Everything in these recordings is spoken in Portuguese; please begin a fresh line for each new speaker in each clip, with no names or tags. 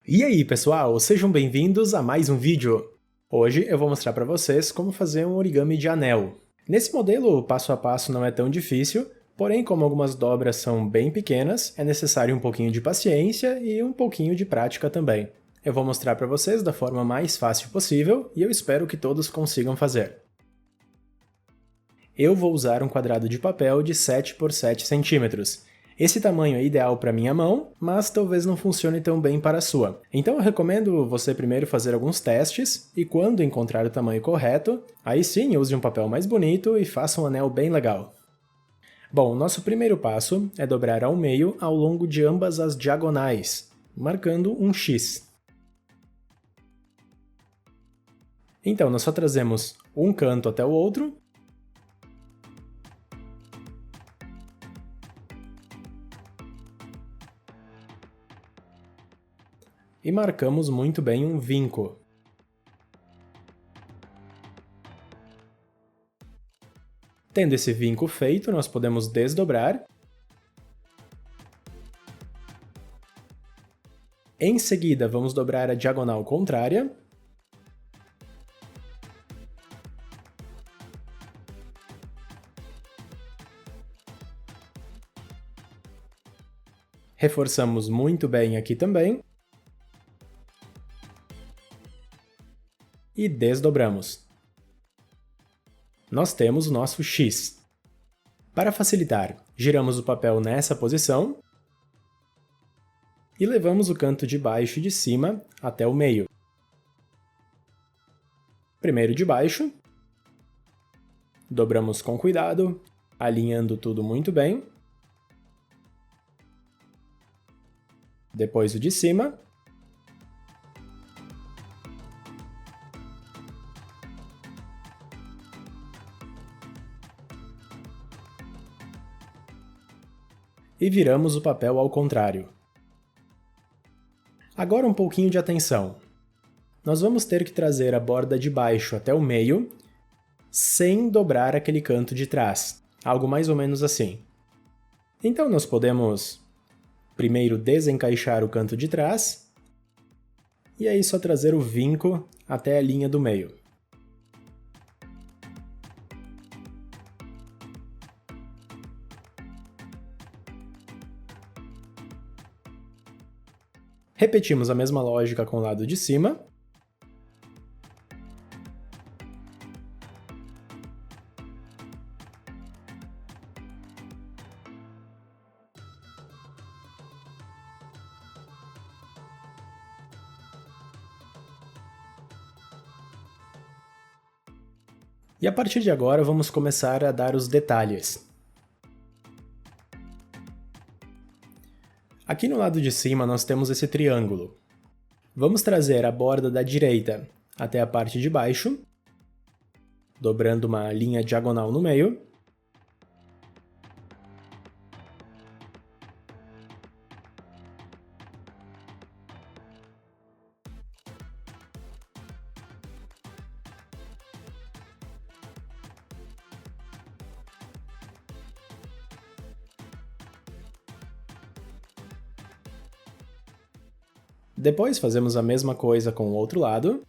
E aí, pessoal, sejam bem-vindos a mais um vídeo. Hoje eu vou mostrar para vocês como fazer um origami de anel. Nesse modelo, o passo a passo não é tão difícil, porém como algumas dobras são bem pequenas, é necessário um pouquinho de paciência e um pouquinho de prática também. Eu vou mostrar para vocês da forma mais fácil possível e eu espero que todos consigam fazer. Eu vou usar um quadrado de papel de 7 por 7 centímetros. Esse tamanho é ideal para minha mão, mas talvez não funcione tão bem para a sua. Então eu recomendo você primeiro fazer alguns testes e quando encontrar o tamanho correto, aí sim use um papel mais bonito e faça um anel bem legal. Bom, nosso primeiro passo é dobrar ao meio ao longo de ambas as diagonais, marcando um X. Então nós só trazemos um canto até o outro e marcamos muito bem um vinco. Tendo esse vinco feito, nós podemos desdobrar. Em seguida, vamos dobrar a diagonal contrária. Reforçamos muito bem aqui também. E desdobramos. Nós temos o nosso X. Para facilitar, giramos o papel nessa posição e levamos o canto de baixo e de cima até o meio. Primeiro de baixo, dobramos com cuidado, alinhando tudo muito bem. Depois o de cima. E viramos o papel ao contrário. Agora um pouquinho de atenção. Nós vamos ter que trazer a borda de baixo até o meio, sem dobrar aquele canto de trás, algo mais ou menos assim. Então nós podemos primeiro desencaixar o canto de trás, e aí só trazer o vinco até a linha do meio. Repetimos a mesma lógica com o lado de cima. E a partir de agora vamos começar a dar os detalhes. Aqui no lado de cima nós temos esse triângulo. Vamos trazer a borda da direita até a parte de baixo, dobrando uma linha diagonal no meio. Depois fazemos a mesma coisa com o outro lado.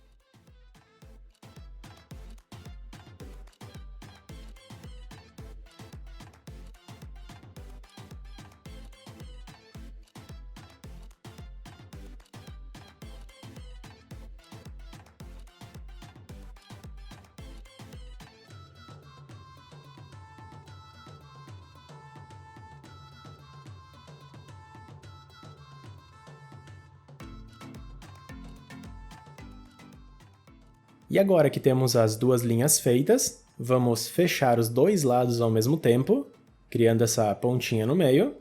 E agora que temos as duas linhas feitas, vamos fechar os dois lados ao mesmo tempo, criando essa pontinha no meio.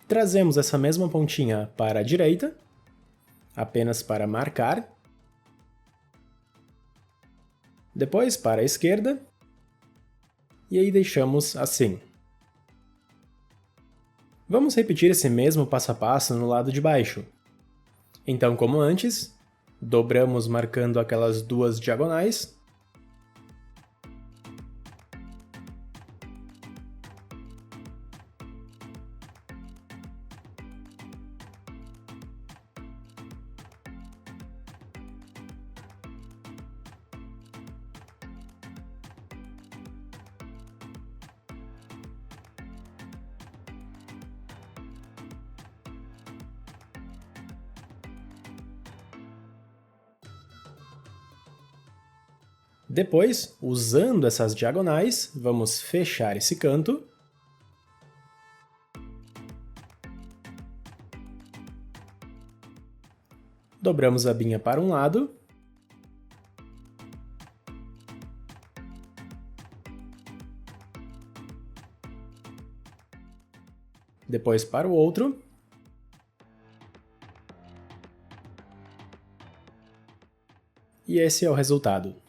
Trazemos essa mesma pontinha para a direita, apenas para marcar. Depois para a esquerda. E aí deixamos assim. Vamos repetir esse mesmo passo a passo no lado de baixo. Então, como antes, dobramos marcando aquelas duas diagonais. Depois, usando essas diagonais, vamos fechar esse canto. Dobramos a abinha para um lado. Depois para o outro. E esse é o resultado.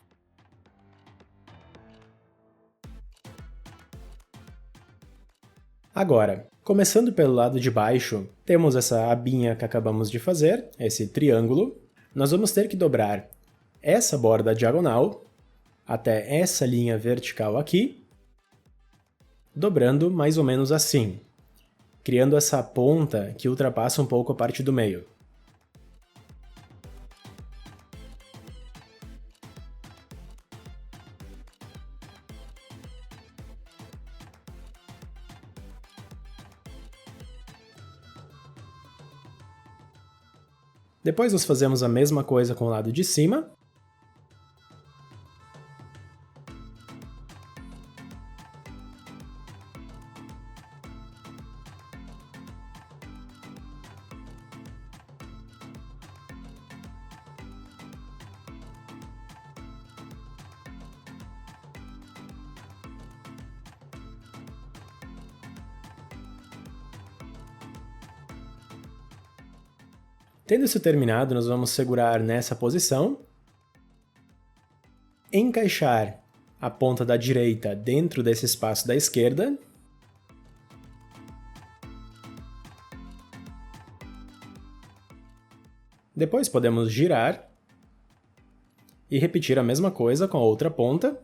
Agora, começando pelo lado de baixo, temos essa abinha que acabamos de fazer, esse triângulo. Nós vamos ter que dobrar essa borda diagonal até essa linha vertical aqui, dobrando mais ou menos assim, criando essa ponta que ultrapassa um pouco a parte do meio. Depois nós fazemos a mesma coisa com o lado de cima. Tendo isso terminado, nós vamos segurar nessa posição, encaixar a ponta da direita dentro desse espaço da esquerda, depois podemos girar e repetir a mesma coisa com a outra ponta.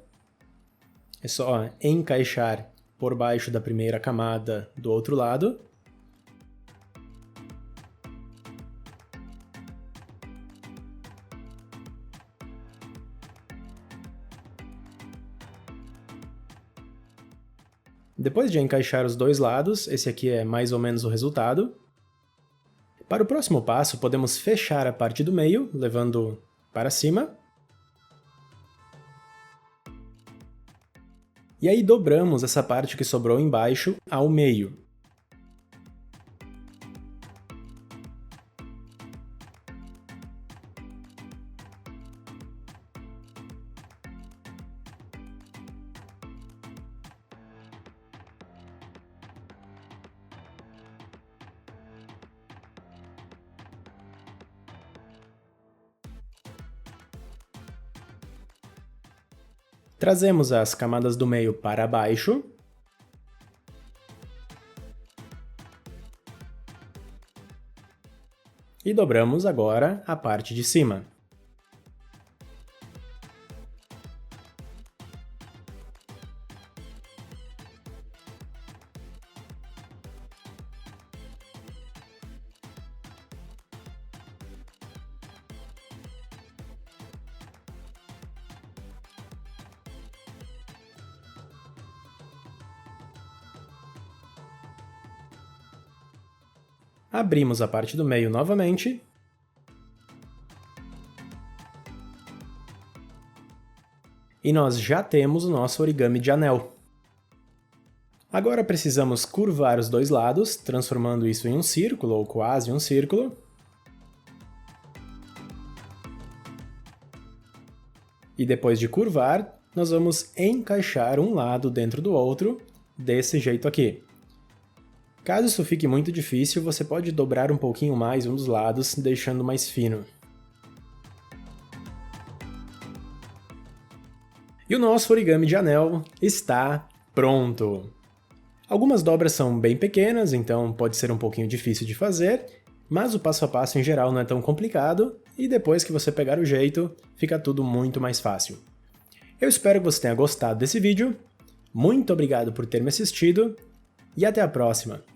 É só encaixar por baixo da primeira camada do outro lado. Depois de encaixar os dois lados, esse aqui é mais ou menos o resultado. Para o próximo passo, podemos fechar a parte do meio, levando para cima. E aí dobramos essa parte que sobrou embaixo ao meio. Trazemos as camadas do meio para baixo. E dobramos agora a parte de cima. Abrimos a parte do meio novamente. E nós já temos o nosso origami de anel. Agora precisamos curvar os dois lados, transformando isso em um círculo, ou quase um círculo. E depois de curvar, nós vamos encaixar um lado dentro do outro, desse jeito aqui. Caso isso fique muito difícil, você pode dobrar um pouquinho mais um dos lados, deixando mais fino. E o nosso origami de anel está pronto! Algumas dobras são bem pequenas, então pode ser um pouquinho difícil de fazer, mas o passo a passo em geral não é tão complicado, e depois que você pegar o jeito, fica tudo muito mais fácil. Eu espero que você tenha gostado desse vídeo, muito obrigado por ter me assistido, e até a próxima!